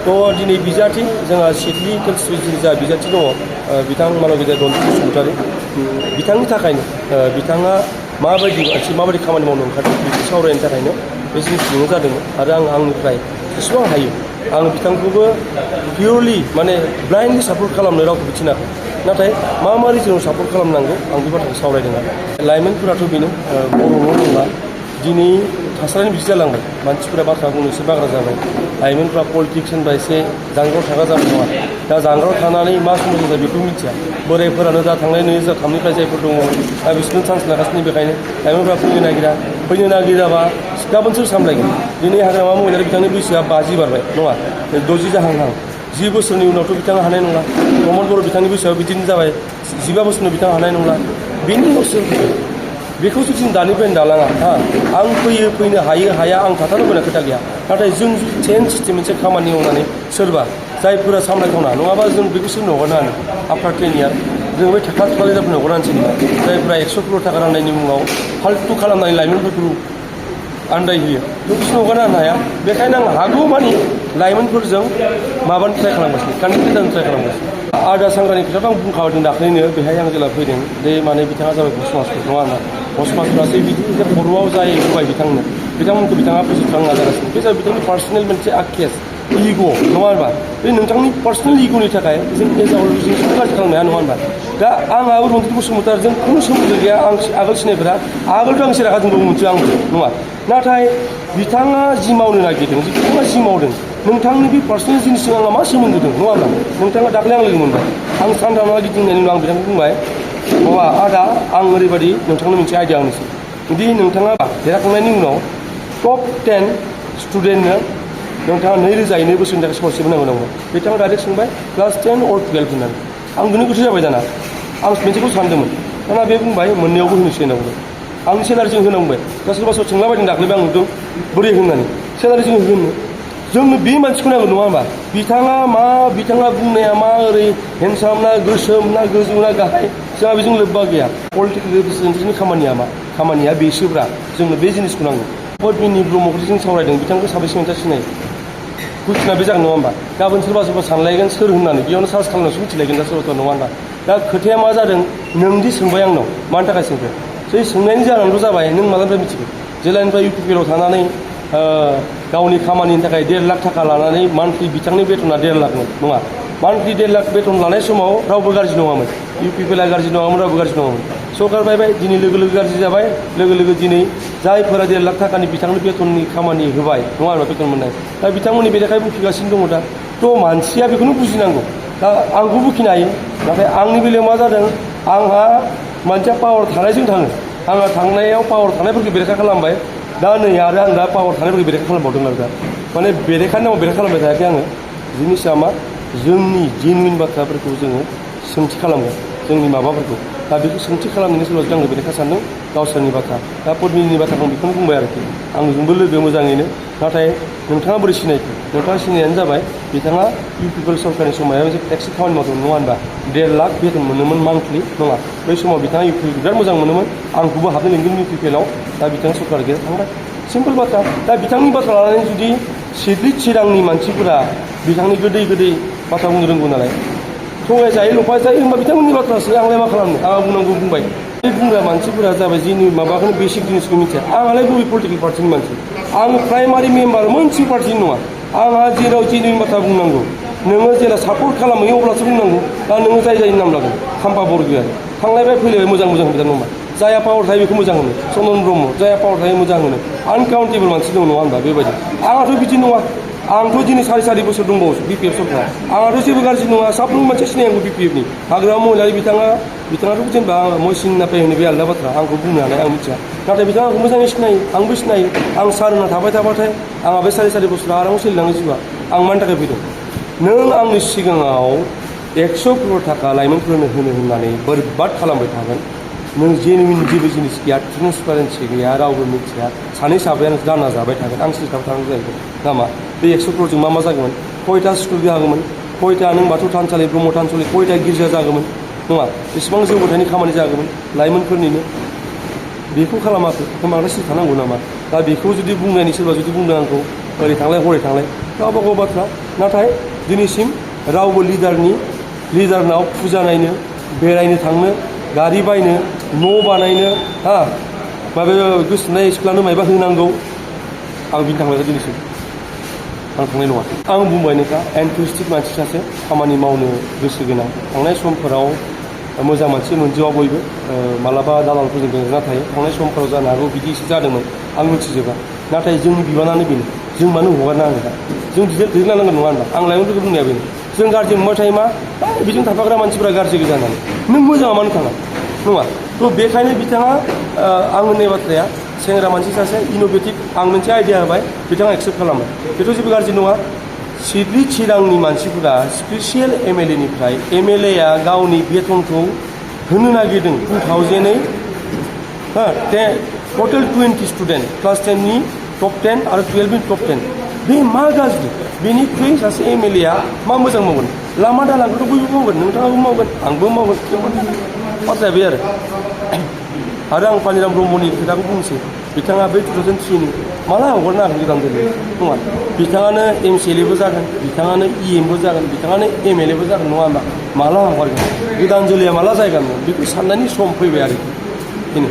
थ' दिनै बिजाथि जोंहा सिडली कन्स्टिटुयेन्सिनि जा बिजाथि दङ बिथां मानबगिरि रन्जित बसुमतारी बिथांनि थाखायनो बिथाङा माबायदि खामानि मावनो ओंखारदों बेखौ सावरायनो थाखायनो बे जिनिसखौनो जादोंमोन आरो आं आंनिफ्राय जेसेबां हायो आं बिथांखौबो पियरलि माने ब्लाइन्डलि सापर्ट खालामनो रावखौबो थिनाखै नाथाय मा रिजनाव सापर्ट खालामनांगौ आं बे बाथ्राखौ सावरायदों आरो लाइमोनफोराथ' बेनो बर'ल' नङा दिनै थासारिनि बिदि जालांबाय मानसिफोरा बाथ्रा बुंनो एसे बाग्रा जाबाय लाइमोनफ्रा पलिटिक्स होनबा एसे जानगाराव थाग्रा जाबाय नङा दा जानगाराव थानानै मा समाव जायो बेखौ मिथिया बोरायफोरानो जा थांनाय 2003निफ्राय जायफोर दङ दा बिसोरनो चान्स लागासिनो बेखायनो लाइमोनफ्रा फैनो नागिराबा गाबोनसो सामलायगोन दिनै हाग्रामा महिलारि बिथांनि बैसोआ 50 बारबाय नङा 60 जाहांहां 10 बोसोरनि उनावथ' बिथाङा हानाय नंला प्रमद बर' बिथांनि बैसोआव बिदिनो जाबाय 15 बोसोरनि बिथाङा हानाय नंला बेनि उनावसो बेखौ जुदि दानिफ्रायनो दालाङा आं फैनो हाया आं थाथारनो गोनां खोथा गैया नाथाय जों जुदि चेन्ज सिस्टेम मोनसे खामानि मावनानै सोरबा जायफोरा सामलायथावना नङाबा जों बेखौ सोरनो हगारनो हानो आफ्टार 10 years जों बै थाखा थुखालायदाफोरनो हगारनांसिगोन जायफोरा 100 crore थाखा राननायनि मुङाव फाल्तु खालामनानै लाइमोनफोरखौ आन्दायहोयो जों बिसोरनो हगारनो हानो हाया बेखायनो आं हागौमानि लाइमोनफोरजों माबानो ट्राय खालामगासिनो कानेक्टेड जानो ट्राय खालामगासिनो आदा सांग्रानि खोथाखौ आं बुंखादों दाख्लैनो बेहाय आं जेब्ला फैदों बे माने बिथाङा जाबाय बर' समाजफोर नङा होनबा बर' समाजफोरासो बिदि जे बर'आव जाय होबाय बिथांमोनखौ बिथाङा फोजोबस्रांनो नाजागासिनो बे जाबाय बिथांनि पार्सनेल मोनसे केस इग' नङा होनबा बे नोंथांनि पार्सनेल इग'नि थाखाय जों जों गाज्रि खालामनो हाया नङा होनबा दा आंहाबो रन्जित बसुमतारीजों खुनु सोमोन्दो गैया आं आगोल सिनायफोरा आगोलथ' आं रागा जोंबो मोनथियो आंबो नङा नाथाय बिथाङा जि मावनो नागिरदों बिथाङा जि मावदों नोंथांनि बे पार्सनेल जिनिसजों आंहा मा सोमोन्दो दं नङा होनबा नोंथाङा दाख्लै आं लोगो मोनबाय आं सानदाना गिदिंनायनि उनाव आं बिथांखौ बुंबाय माबा आदा आं ओरैबायदि नोंथांनो मोनसे आइडिया होनोसै जुदि नोंथाङा देरहाखांनायनि उनाव टप 10 स्टुडेन्टनो नोंथाङा 2002 बोसोरनि थाखाय स्कलारशिप होनांगौ नांगौ बिथाङा डाइरेक्ट सोंबाय क्लास 10 or 12 होननानै आं गोनो गोथो जाबाय दाना आं मोनसेखौ सानदोंमोन दाना बे बुंबाय मोननैयावबो होनोसै होनांगौ आंनि सेलारिजों होनांबाय दा सोरबा सोंलाबायदों दाख्लैबो आं नुदों बोरै होननानै सेलारिजों होनो जोंनो बे मानसिखौ नांगौ नङा होनबा बिथाङा बुंनाया मा ओरै हेन्डसाम ना गोसोम ना गोजौ ना गाहाय जोंहा बेजों लोब्बा गैया पलिटिकेल रिप्रेजेन्टेटिभनि खामानिया बेसोब्रा जोंनो बे जिनिसखौ नांगौ पद्मिनि ब्रह्मखौ जों सावरायदों बिथांखौ साबेसे मोनथा सिनायो कुइसना बे जागोन नङा होनबा गाबोन सोरबा सानलायगोन सोर होननानै बेयावनो सार्च खालामनासो मिथिलायगोन दा सोरबा नङा होनबा दा खोथाया मा जादों नोंदि सोंबाय आंनाव मानि थाखाय सोंखो जै सोंनायनि जाहोनाथ' जाबाय नों मालानिफ्राय मिथिगौ जेलानिफ्राय इउपिपिएलाव थानानै गावनि खामानिनि थाखाय 1.5 लाख थाखा लानानै मान्थलि बिथांनि बेथना 1.5 लाख नङा मान्थलि 1.5 लाख बेथन लानाय समाव रावबो गाज्रि नङामोन इउपिपिएलआ गाज्रि नङामोन रावबो गाज्रि नङामोन सरकार बायबाय दिनै लोगो गाज्रि जाबाय लोगो दिनै जायफोरा 1.5 लाख थाखानि बिथांनि बेथननि खामानि होबाय नङा होनबा बेथन मोननाय दा बिथांमोननि बेरेखायै बुखिगासिनो दङ दा थ' मानसिया बेखौनो बुजिनांगौ दा आंखौ बुखिनो हायो नाथाय आंनि बेलायाव मा जादों आंहा मानसिया पावार थानायजों थाङो आंहा थांनायाव पावार थानायफोरखौ बेरेखा खालामबाय दा नै आरो आं दा पावार थानायफोरखौ बेरेखा खालामबावदों आरो दा माने बेरेखानि नामाव बेरेखा खालामबाय थायाखै आङो जिनिसा मा जोंनि जेनुइन बाथ्राफोरखौ जोङो सोंथि खालामगोन जोंनि माबाफोरखौ दा बेखौ सोंथि खालामनायनि सोरबा आंनो बेरेखा सानदों गावसोरनि बाथ्रा दा पद्मिनिनि बाथ्राखौ आं बेखौनो बुंबाय आरोखि आंजोंबो लोगो मोजाङैनो नाथाय नोंथाङा बोरै सिनायखो नोंथाङा सिनायनायानो जाबाय बिथाङा इउपिपिएल सरकारनि समाव मोनसे टेक्सि खामानि मावदोंमोन नङा होनबा 1.5 लाख बेथन मोनोमोन मान्थलि नङा बै समाव बिथाङा इउपिपिएल बिराद मोजां मोनोमोन आंखौबो हाबनो लिंदोंमोन इउपिपिएलाव दा बिथाङा सरकार गैया थांबाय सिम्पोल बाथ्रा दा बिथांनि बाथ्रा लानानै जुदि सिडली चिरांनि मानसिफोरा बिथांनि गोदै बाथ्रा बुंनो रोंगौ नालाय थगाय जायो लफाय जायो होनबा बिथांमोननि बाथ्रासो आंलाय मा खालामनो आंहा बुंनांगौ बुंबाय बे बुंग्रा मानसिफोरा जाबाय जिनि माबाखौनो बेसिक जिनिसखौ मिथिया आंहालाय बबे पलिटिकेल पार्टिनि मानसि आं प्राइमारि मेम्बार मोनसे पार्टिनि नङा आंहा जेराव जेनुइन बाथ्रा बुंनांगौ नोङो जेला सापर्ट खालामो अब्लासो बुंनांगौ दा नोङो जायनि नाम लागोन खाम्फा बरग'यारि थांलायबाय फैलायबाय मोजां बिदा नङा जायहा पावार थायो बेखौ मोजां होनो चन्दन ब्रह्म जायहा पावार थायो मोजां होनो आनकाउन्टेबल मानसि दं नङा होनबा बेबायदि आंहाथ' बिदि नङा आंथ' दिनै 4.5 बोसोर दंबावो बिपिएफ सरकारा आंहाथ' जेबो गाज्रि नङा साफ्रोमबो मानसिया सिनायनांगौ बिपिएफनि हाग्रामा महिलारि बिथाङाथ' जेनेबा मयसिन नापाय होनो बे आलादा बाथ्रा आंखौ बुंनो हानाय आं मिथिया नाथाय बिथाङा आंखौ मोजाङै सिनायो आंबो सिनायो आं सार होनना थाबाय थाबाथाय आंहा बे 4.5 बोसोराव आरामाव सोलिलाङो जिउआ आं मानि थाखाय फैदों नों आंनि सिगाङाव 100 crore थाखा लाइमोनफोरनो होनो होननानै बरबाद खालामबाय थागोन नों जेनुइन जेबो जिनिस गैया ट्रेन्सपारेन्सि गैया रावबो मिथिया सानै साब्रैयानो दाना जाबाय थागोन आं सिरिथाबाय थानांगौ जाहैगोन नामा बे 100 crore जों मा जागौमोन खयथा स्कुल जागौमोन खयथा नों बाथौ थानसालि ब्रह्म थानसालि खयथा गिर्जा जागौमोन नङा बेसेबां जौगाथायनि खामानि जागौमोन लाइमोनफोरनिनो बेखौ खालामाखै होमबा आंलाय सिरि थानांगौ नामा दा बेखौ जुदि बुंनायनि सोरबा जुदि बुंदों आंखौ ओरै थांलाय हरै थांलाय गावबा गाव बाथ्रा नाथाय दिनैसिम रावबो लिडारनाव फुजा नायनो बेरायनो थांनो गारि बायनो न' बानायनो माबा गोसोनाय सिख्लानो मायबा होनांगौ आं बिनि थांबाय दिनैसिम आं थांनाय नङा आं बुंबायनोखा एन्थुसियास्टिक मानसि सासे खामानि मावनो गोसो गोनां थांनाय समफोराव मोजां मानसि मोनजोबा बयबो मालाबा दालालफोरजों गोरोबना थायो थांनाय समफोराव जानो हागौ बिदि एसे जादोंमोन आं मिथिजोबा नाथाय जोंनि बिबानानो बेनो जों मानो हगारना होनो दा जों दैदेनलांनांगोन नङा होनबा आं लाइमोनफोरखौ बुंनाया बेनो जों गाज्रि मोनबाय थायो मा बेजों थाफाग्रा मानसिफोरा गाज्रि गोजा होननानै नों मोजाङा मानो थाङा नङा थ' बेखायनो बिथाङा आं होननाय बाथ्राया सेंग्रा मानसि सासे इन'भेटिभ आं मोनसे आइडिया होबाय बिथाङा एक्सेप्ट खालामबाय बेथ' जेबो गाज्रि नङा सिडली चिरांनि मानसिफोरा स्पेसियेल MLA निफ्राय MLA गावनि बेथनखौ होनो नागिरदों 2008 टटेल 20 स्टुडेन्ट क्लास 10 नि टप 10 आरो 12 नि टप 10 बे मा गाज्रि बेनिख्रुइ सासे MLA मा मोजां मावगोन लामा दालांखौथ' बयबो मावगोन नोंथाङाबो मावगोन आंबो मावगोन बाथ्राया बे आरो आं पानिराम ब्रह्मनि खोथाखौ बुंसै बिथाङा बे 2003 नि माला हगारनो हागोन गोदान जोलै नङा बिथाङानो MCLA जागोन बिथाङानो EMबो जागोन बिथाङानो MLAबो जागोन नङा होनबा माला हगारगोन गोदान जोलैया माला जायगा मोनो बेखौ साननायनि सम फैबाय आरो बेनो